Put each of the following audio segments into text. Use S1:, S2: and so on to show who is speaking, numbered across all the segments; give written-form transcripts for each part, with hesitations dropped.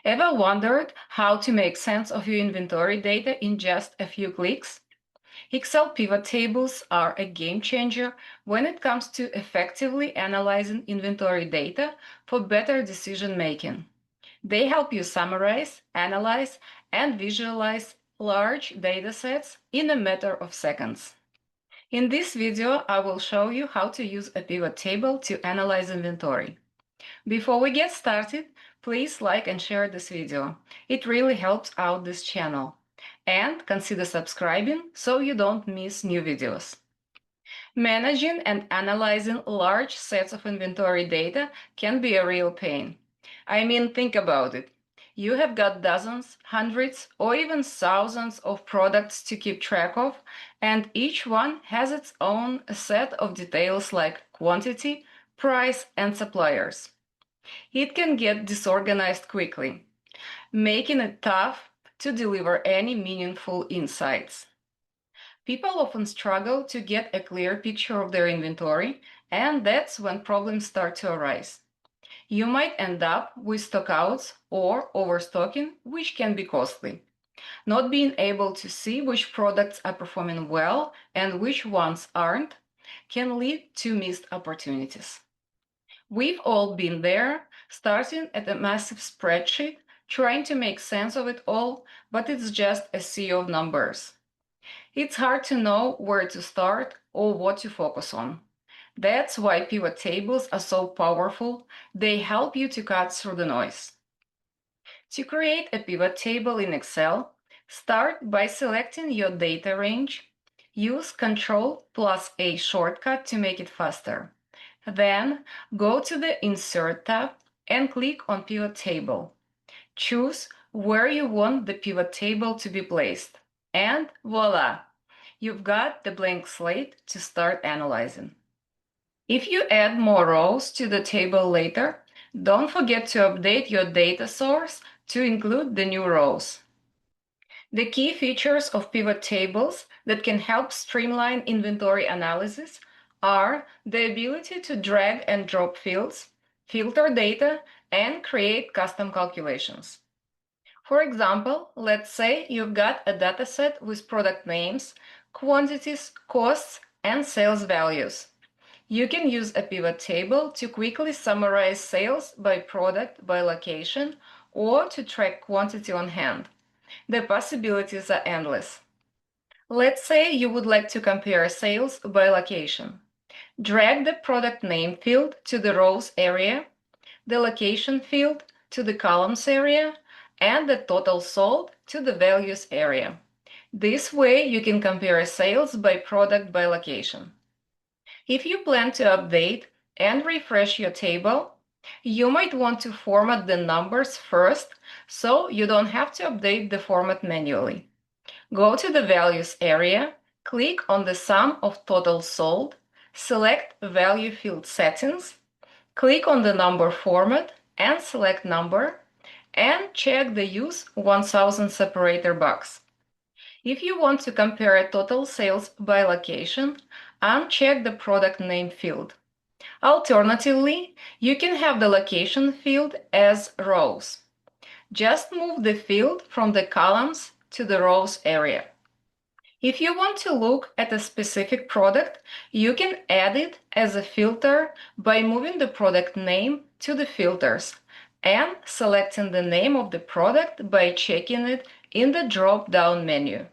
S1: Ever wondered how to make sense of your inventory data in just a few clicks? Excel pivot tables are a game changer when it comes to effectively analyzing inventory data for better decision making. They help you summarize, analyze, and visualize large data sets in a matter of seconds. In this video, I will show you how to use a pivot table to analyze inventory. Before we get started, please like and share this video. It really helps out this channel. And consider subscribing so you don't miss new videos. Managing and analyzing large sets of inventory data can be a real pain. I mean, think about it. You have got dozens, hundreds, or even thousands of products to keep track of, and each one has its own set of details like quantity, price, and suppliers. It can get disorganized quickly, making it tough to deliver any meaningful insights. People often struggle to get a clear picture of their inventory, and that's when problems start to arise. You might end up with stockouts or overstocking, which can be costly. Not being able to see which products are performing well and which ones aren't can lead to missed opportunities. We've all been there, starting at a massive spreadsheet, trying to make sense of it all, but it's just a sea of numbers. It's hard to know where to start or what to focus on. That's why pivot tables are so powerful. They help you to cut through the noise. To create a pivot table in Excel, start by selecting your data range. Use Ctrl+A shortcut to make it faster. Then go to the Insert tab and click on Pivot Table. Choose where you want the pivot table to be placed. And voila! You've got the blank slate to start analyzing. If you add more rows to the table later, don't forget to update your data source to include the new rows. The key features of pivot tables that can help streamline inventory analysis are the ability to drag and drop fields, filter data, and create custom calculations. For example, let's say you've got a dataset with product names, quantities, costs, and sales values. You can use a pivot table to quickly summarize sales by product, by location, or to track quantity on hand. The possibilities are endless. Let's say you would like to compare sales by location. Drag the product name field to the rows area, the location field to the columns area, and the total sold to the values area. This way you can compare sales by product by location. If you plan to update and refresh your table, you might want to format the numbers first so you don't have to update the format manually. Go to the values area, click on the sum of total sold, select value field settings, click on the number format and select number, and check the use 1000 separator box. If you want to compare total sales by location, uncheck the product name field. Alternatively, you can have the location field as rows. Just move the field from the columns to the rows area. If you want to look at a specific product, you can add it as a filter by moving the product name to the filters and selecting the name of the product by checking it in the drop-down menu.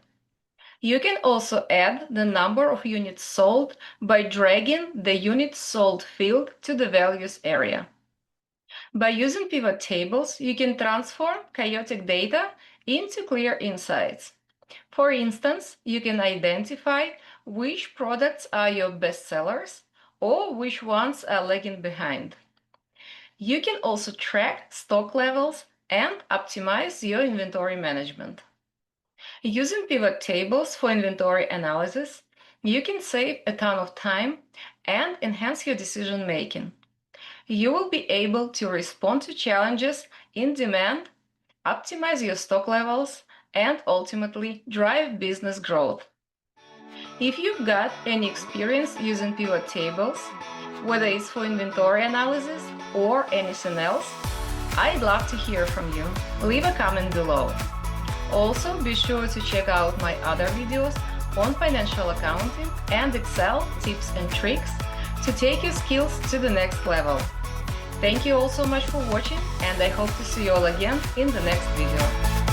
S1: You can also add the number of units sold by dragging the units sold field to the values area. By using pivot tables, you can transform chaotic data into clear insights. For instance, you can identify which products are your best sellers or which ones are lagging behind. You can also track stock levels and optimize your inventory management. Using pivot tables for inventory analysis, you can save a ton of time and enhance your decision making. You will be able to respond to challenges in demand, optimize your stock levels, and ultimately drive business growth. If you've got any experience using pivot tables, whether it's for inventory analysis or anything else, I'd love to hear from you. Leave a comment below. Also, be sure to check out my other videos on financial accounting and Excel tips and tricks to take your skills to the next level. Thank you all so much for watching, and I hope to see you all again in the next video.